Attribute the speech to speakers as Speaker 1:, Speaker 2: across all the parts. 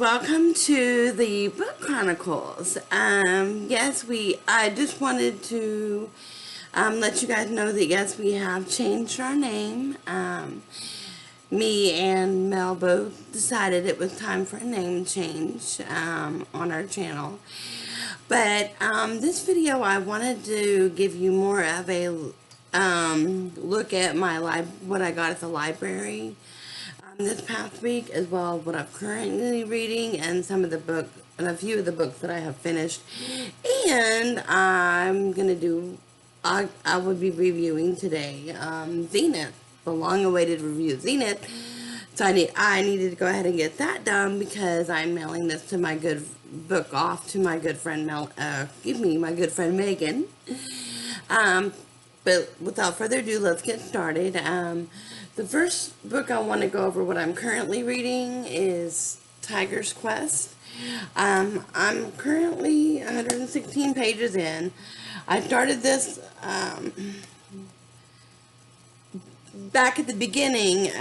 Speaker 1: welcome to the Book Chronicles. I just wanted to let you guys know that yes, we have changed our name. Me and Mel both decided it was time for a name change on our channel. But this video, I wanted to give you more of a look at what I got at the library this past week, as well as what I'm currently reading and a few of the books that I have finished. And I'm gonna do, I will be reviewing today Zenith, the long-awaited review of Zenith. So I needed to go ahead and get that done because I'm mailing this to my good book off to my good friend my good friend Megan. But without further ado, let's get started. The first book I want to go over what I'm currently reading is Tiger's Quest. I'm currently 116 pages in. I started this back at the beginning.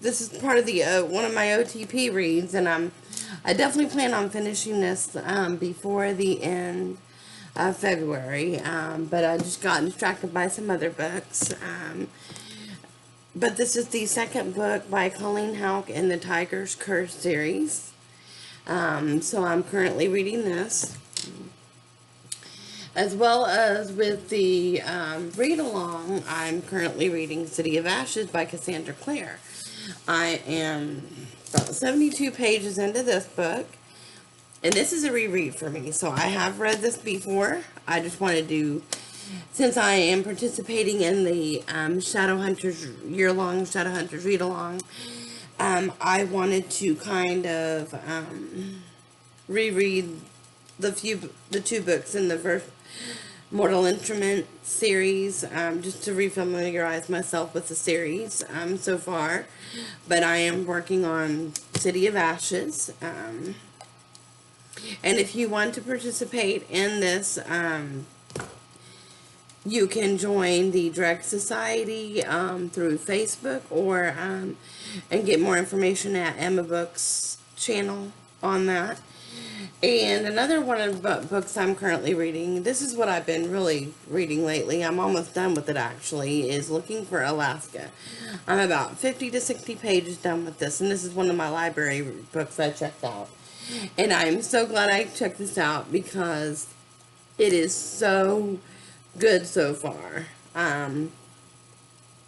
Speaker 1: This is part of the one of my OTP reads, and I definitely plan on finishing this before the end of February. But I just got distracted by some other books. But this is the second book by Colleen Houck in the Tiger's Curse series. So I'm currently reading this. As well as with the read-along, I'm currently reading City of Ashes by Cassandra Clare. I am about 72 pages into this book. And this is a reread for me. So I have read this before. I just wanted to, since I am participating in the year-long Shadowhunters read-along, I wanted to kind of reread the two books in the first Mortal Instrument series, just to refamiliarize myself with the series so far. But I am working on City of Ashes. And if you want to participate in this, you can join the Direct Society through Facebook, or and get more information at Emma Books channel on that. And another one of the books I'm currently reading, this is what I've been really reading lately, I'm almost done with it actually, is Looking for Alaska. I'm about 50 to 60 pages done with this, and this is one of my library books I checked out. And I'm so glad I checked this out because it is so good so far. I'm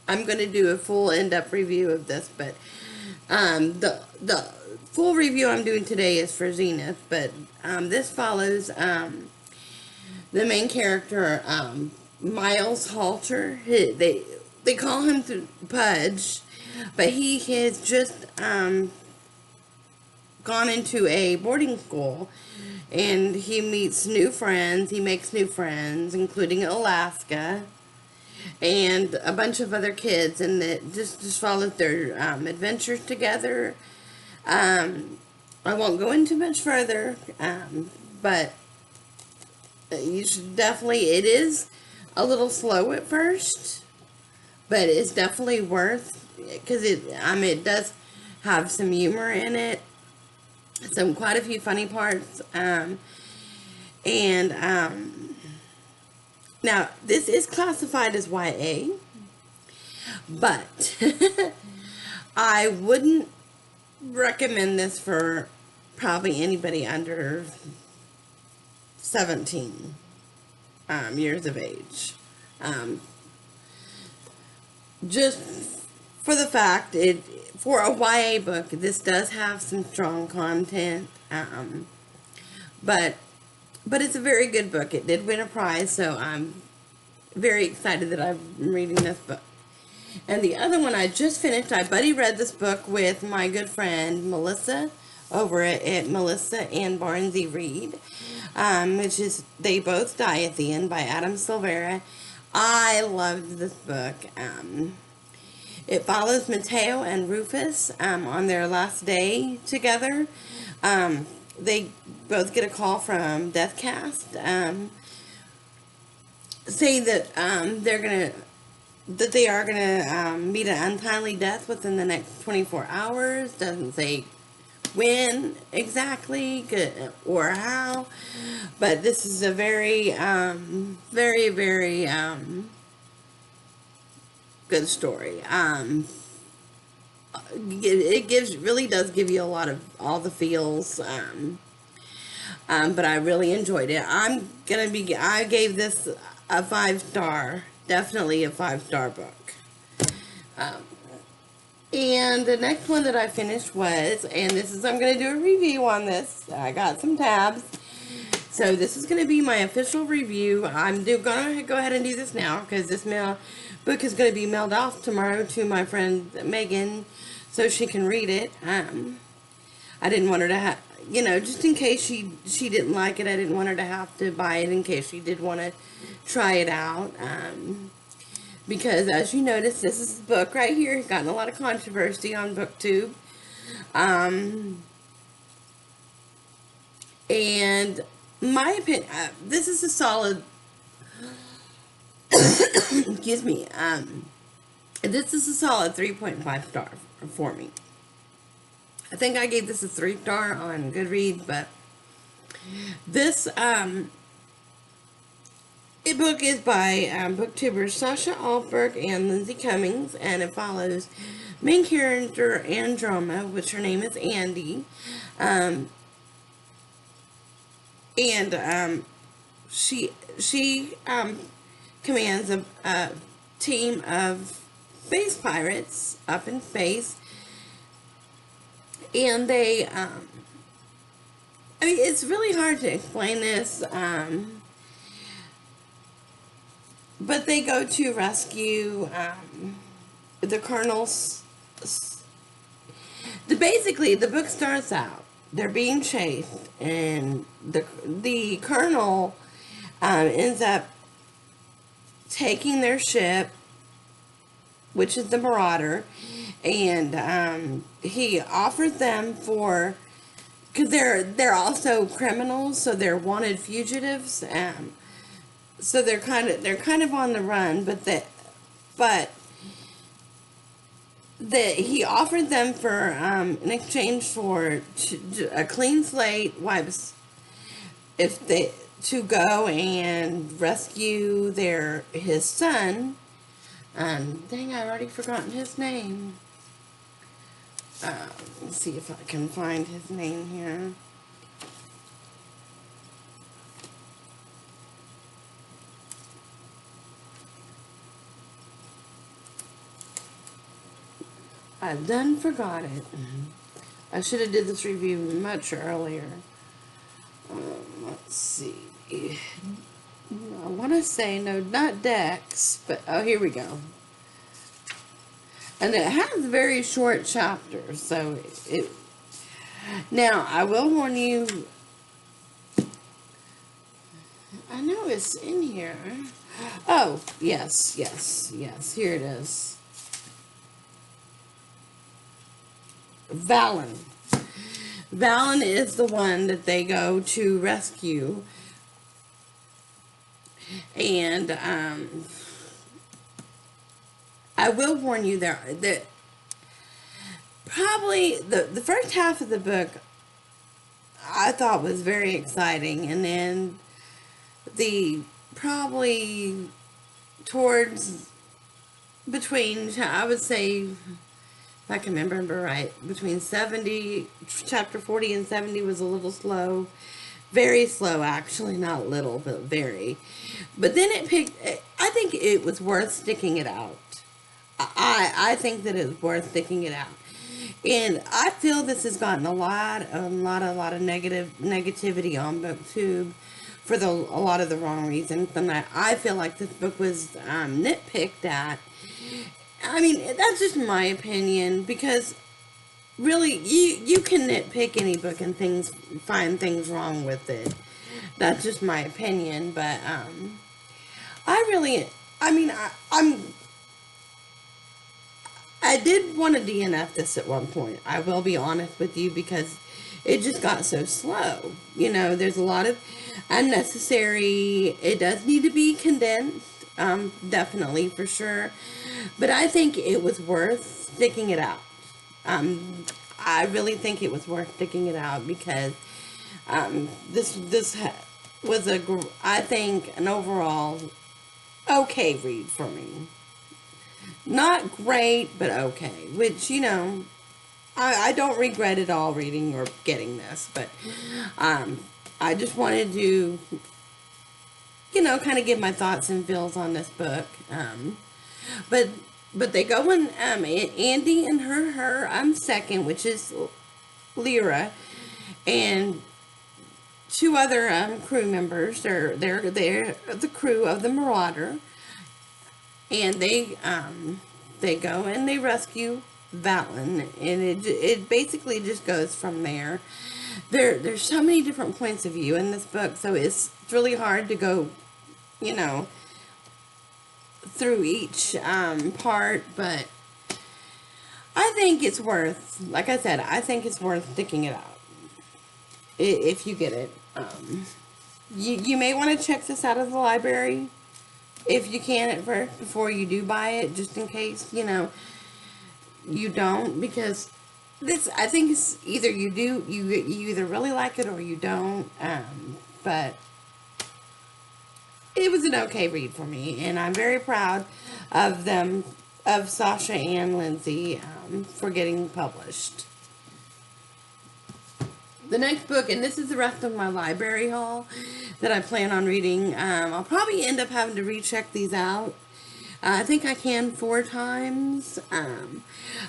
Speaker 1: going to do a full in-depth review of this, but the full review I'm doing today is for Zenith, but this follows the main character, Miles Halter. They call him Pudge, but he has just gone into a boarding school, and he meets new friends. He makes new friends, including Alaska and a bunch of other kids, and it just follows their adventures together. I won't go into much further, but you should definitely, it is a little slow at first, but it's definitely worth, because it does have some humor in it. Quite a few funny parts, now this is classified as YA, but I wouldn't recommend this for probably anybody under 17 years of age, just for the fact for a YA book, this does have some strong content, but it's a very good book. It did win a prize, so I'm very excited that I'm reading this book. And the other one I just finished, I buddy read this book with my good friend Melissa over at Melissa and Barnesy Read, which is They Both Die at the End by Adam Silvera. I loved this book. It follows Mateo and Rufus on their last day together. They both get a call from Deathcast, say that they are gonna meet an untimely death within the next 24 hours. Doesn't say when exactly or how, but this is a very, very good story. It really does give you a lot of all the feels. But I really enjoyed it. I gave this a 5-star, definitely a 5-star book. Um, and the next one that I finished was, and I'm going to do a review on this. I got some tabs. So this is going to be my official review. I'm going to go ahead and do this now because this book is going to be mailed off tomorrow to my friend Megan so she can read it. I didn't want her to have, just in case she didn't like it, I didn't want her to have to buy it in case she did want to try it out. Because as you notice, this is the book right here. It's gotten a lot of controversy on BookTube. And my opinion, this is a solid, excuse me, this is a solid 3.5 star for me. I think I gave this a 3-star on Goodreads, but this book is by booktubers Sasha Alberg and Lindsay Cummings, and it follows main character Androma, which her name is Andy, she commands a team of space pirates up in space, and they I mean, it's really hard to explain this, but they go to rescue the colonel's. Basically, the book starts out, they're being chased, and the colonel ends up taking their ship, which is the Marauder, and he offers them because they're also criminals, so they're wanted fugitives, so they're kind of on the run, but he offered them for in exchange for a clean slate, wipes, to go and rescue his son. Dang, I've already forgotten his name. Let's see if I can find his name here. I've done forgot it. I should have did this review much earlier. Let's see. I want to say, no, not Dex, but, oh, here we go. And it has very short chapters, so now, I will warn you, I know it's in here. Oh, yes, here it is. Valen. Valen is the one that they go to rescue. And I will warn you there that probably the first half of the book I thought was very exciting, and then probably towards between, I would say, if I can remember right, between chapter 40 and 70 was a little slow. Very slow, actually, not little, but very. But then I think it was worth sticking it out. I think that it's worth sticking it out. And I feel this has gotten a lot of negativity on BookTube for a lot of the wrong reasons. And I feel like this book was nitpicked at. I mean, that's just my opinion, because really, you can nitpick any book and find things wrong with it. That's just my opinion, but I did want to DNF this at one point. I will be honest with you, because it just got so slow. There's a lot of unnecessary. It does need to be condensed, definitely, for sure. But I think it was worth sticking it out. I really think it was worth sticking it out because this was I think an overall okay read for me. Not great, but okay. Which, you know, I don't regret at all reading or getting this, but I just wanted to, you know, kind of give my thoughts and feels on this book. But they go in, Andy and her second, which is Lyra, and two other crew members. They're the crew of the Marauder, and they go and they rescue Valen, and it basically just goes from there. There's so many different points of view in this book, so it's really hard to go, you know, through each part, but I think it's worth, like I said, I think it's worth sticking it out if you get it. You may want to check this out of the library if you can at first before you do buy it, just in case, you know, you don't, because this, I think it's either you either really like it or you don't, but it was an okay read for me, and I'm very proud of them, of Sasha and Lindsay, for getting published. The next book, and this is the rest of my library haul that I plan on reading. I'll probably end up having to recheck these out. I think I can 4 times.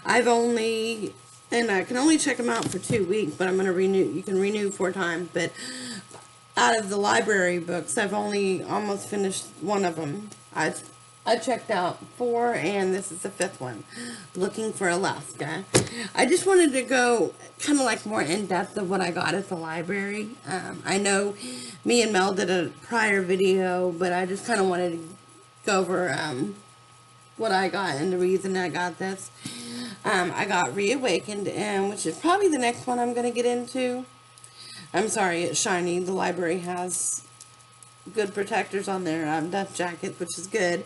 Speaker 1: I've only, and I can only check them out for 2 weeks, but I'm going to renew. You can renew 4 times, but out of the library books, I've only almost finished one of them. I checked out 4, and this is the 5th one, Looking for Alaska. I just wanted to go kind of like more in-depth of what I got at the library. I know me and Mel did a prior video, but I just kind of wanted to go over what I got and the reason I got this. I got Reawakened, which is probably the next one I'm going to get into. I'm sorry, it's shiny. The library has good protectors on their dust jackets, which is good.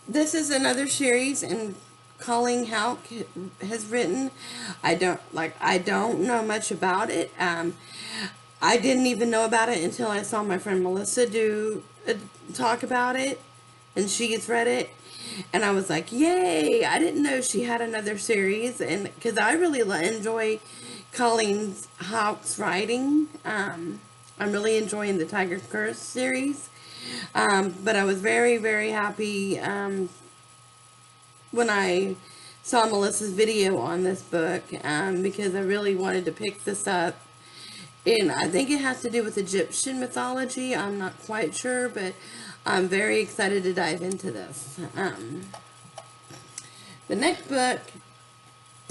Speaker 1: This is another series, and Colleen Houck has written. I don't know much about it. I didn't even know about it until I saw my friend Melissa do talk about it, and she's read it, and I was like, yay! I didn't know she had another series, and because I really enjoy Colleen Houck's writing. I'm really enjoying the Tiger's Curse series, but I was very, very happy when I saw Melissa's video on this book, because I really wanted to pick this up, and I think it has to do with Egyptian mythology. I'm not quite sure, but I'm very excited to dive into this. The next book,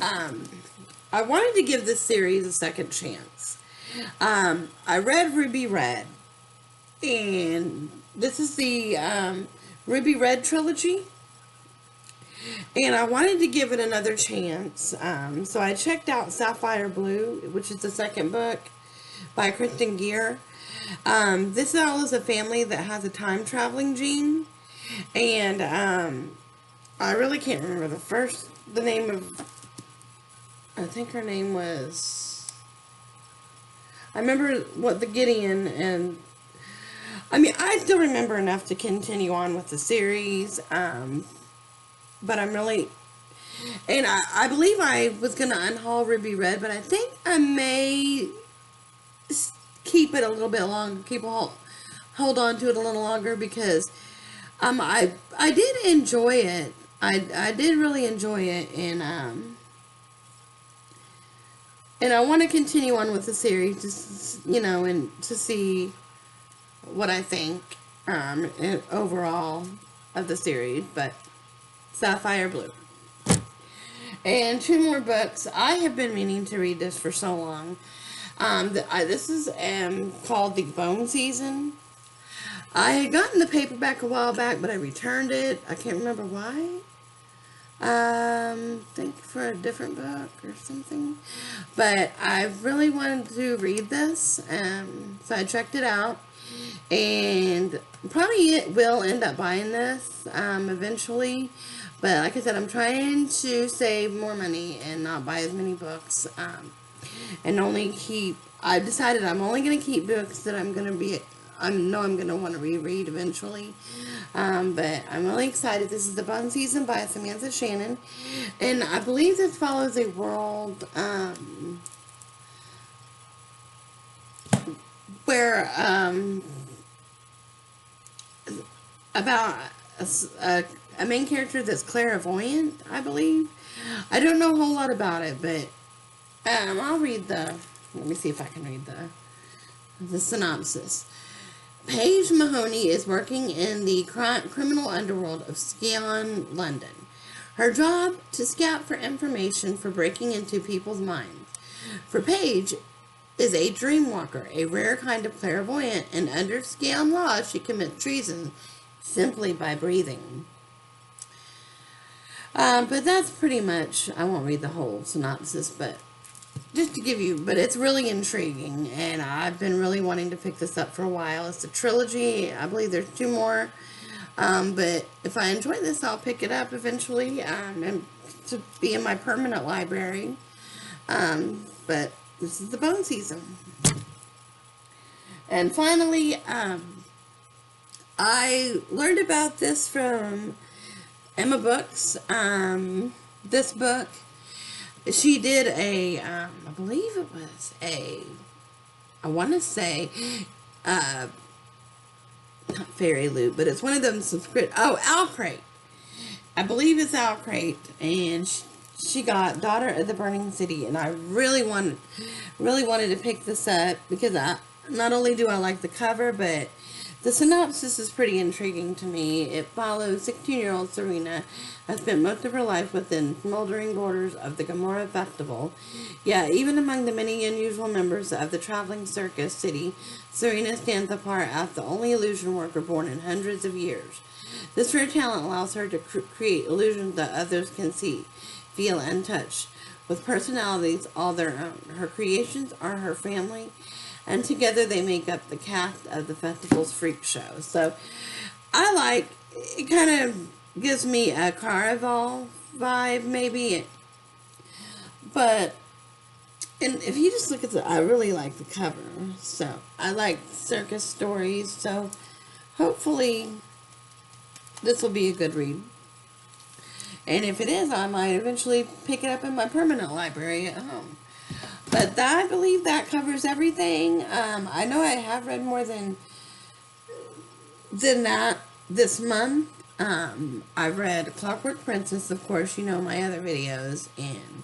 Speaker 1: I wanted to give this series a second chance. I read Ruby Red, and this is the Ruby Red trilogy, and I wanted to give it another chance. So I checked out Sapphire Blue, which is the second book by Kristen Gear. This is a family that has a time traveling gene, and I really can't remember the name of, I think her name was, I remember what the Gideon, and I mean, I still remember enough to continue on with the series, but I'm really, and I believe I was going to unhaul Ruby Red, but I think I may keep it a little bit longer, hold on to it a little longer, because I did enjoy it. I did really enjoy it, and I want to continue on with the series, just, you know, and to see what I think overall of the series. But Sapphire Blue. And 2 more books. I have been meaning to read this for so long. This is called The Bone Season. I had gotten the paperback a while back, but I returned it. I can't remember why. Think for a different book or something, but I really wanted to read this, so I checked it out, and probably will end up buying this eventually, But like I said, I'm trying to save more money and not buy as many books. And only keep, I've decided I'm only going to keep books that I'm going to be, I know I'm going to want to reread eventually. But I'm really excited. This is The Bone Season by Samantha Shannon. And I believe this follows a world, where, about a main character that's clairvoyant, I believe. I don't know a whole lot about it, but I'll read let me see if I can read the synopsis. Paige Mahoney is working in the criminal underworld of Scion, London. Her job to scout for information for breaking into people's minds. For Paige is a dreamwalker, a rare kind of clairvoyant, and under Scion law she commits treason simply by breathing. But that's pretty much, I won't read the whole synopsis, but just to give you, but it's really intriguing, and I've been really wanting to pick this up for a while. It's a trilogy. I believe there's 2 more, but if I enjoy this, I'll pick it up eventually, and to be in my permanent library. But this is The Bone Season. And finally, I learned about this from Emma Books. This book, she did I believe it was I want to say, not Fairy Loot, but it's one of them Owlcrate. I believe it's Owlcrate, and she got Daughter of the Burning City, and I really wanted to pick this up because not only do I like the cover, but the synopsis is pretty intriguing to me. It follows 16-year-old Serena, has spent most of her life within smoldering borders of the Gomorrah Festival. Yet, even among the many unusual members of the traveling circus city, Serena stands apart as the only illusion worker born in hundreds of years. This rare talent allows her to create illusions that others can see, feel, and touch, with personalities all their own. Her creations are her family, and together they make up the cast of the festival's freak show. So, it kind of gives me a Carnival vibe, maybe. But, and if you just look at I really like the cover. So, I like circus stories. So, hopefully, this will be a good read. And if it is, I might eventually pick it up in my permanent library at home. But I believe that covers everything. I know I have read more than that this month. I've read Clockwork Princess, of course, you know my other videos. And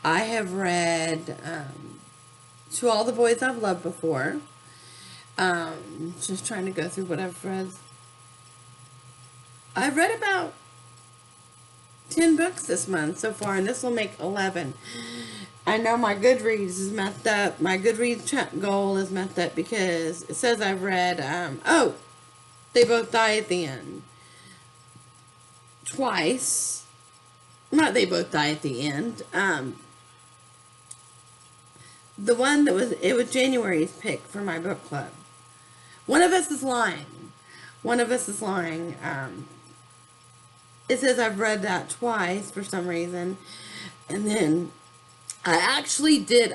Speaker 1: I have read To All the Boys I've Loved Before. Just trying to go through what I've read. I've read about 10 books this month so far, and this will make 11. I know my Goodreads is messed up. My Goodreads goal is messed up because it says I've read, They Both Die at the End. Twice. Not They Both Die at the End. The one that it was January's pick for my book club. One of Us is Lying. One of Us is Lying. It says I've read that twice for some reason. And then I actually did,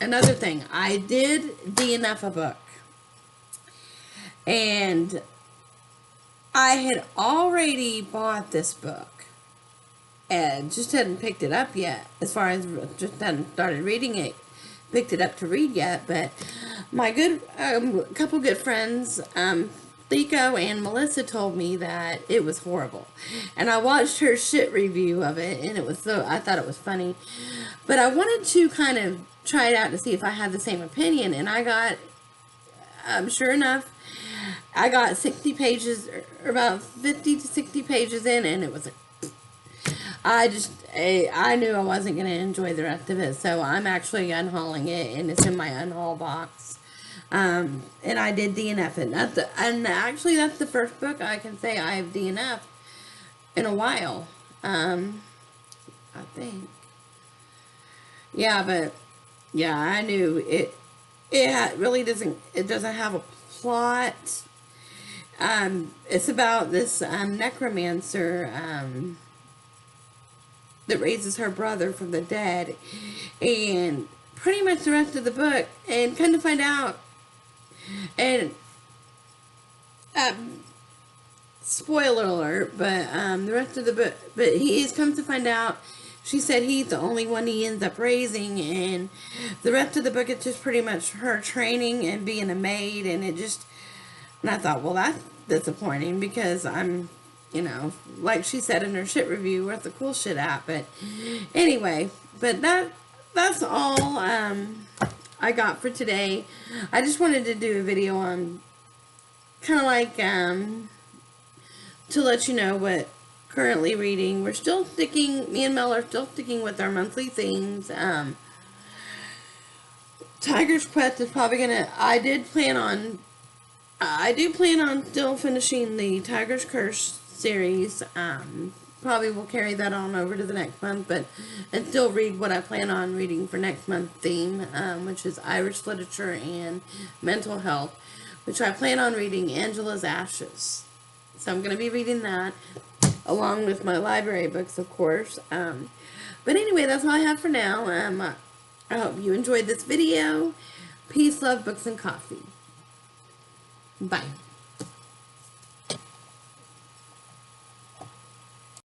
Speaker 1: another thing. I did DNF a book. And I had already bought this book. And just hadn't picked it up yet. As far as just hadn't started reading it. Picked it up to read yet. But my couple good friends, Thico and Melissa, told me that it was horrible. And I watched her shit review of it, and I thought it was funny. But I wanted to kind of try it out to see if I had the same opinion, and I got, sure enough, I got 60 pages, or about 50 to 60 pages in, and it was I knew I wasn't going to enjoy the rest of it, so I'm actually unhauling it, and it's in my unhaul box. And I did DNF it. And actually, that's the first book I can say I have DNF'd in a while. I think. Yeah, but yeah, I knew it. It really doesn't. It doesn't have a plot. It's about this necromancer that raises her brother from the dead, and pretty much the rest of the book, and kind of find out, and spoiler alert, but the rest of the book, but he's come to find out, she said he's the only one he ends up raising, and the rest of the book, it's just pretty much her training and being a maid, and it just, and I thought, well, that's disappointing, because I'm, you know, like she said in her shit review, where's the cool shit at? But anyway, but that's all I got for today. I just wanted to do a video on kind of like to let you know what currently reading. We're still sticking, me and Mel are still sticking with our monthly themes. Tiger's Quest is probably gonna, I do plan on still finishing the Tiger's Curse series. Probably will carry that on over to the next month, but and still read what I plan on reading for next month's theme, which is Irish literature and mental health, which I plan on reading Angela's Ashes. So I'm going to be reading that along with my library books, of course. But anyway, that's all I have for now. I hope you enjoyed this video. Peace, love, books, and coffee. Bye.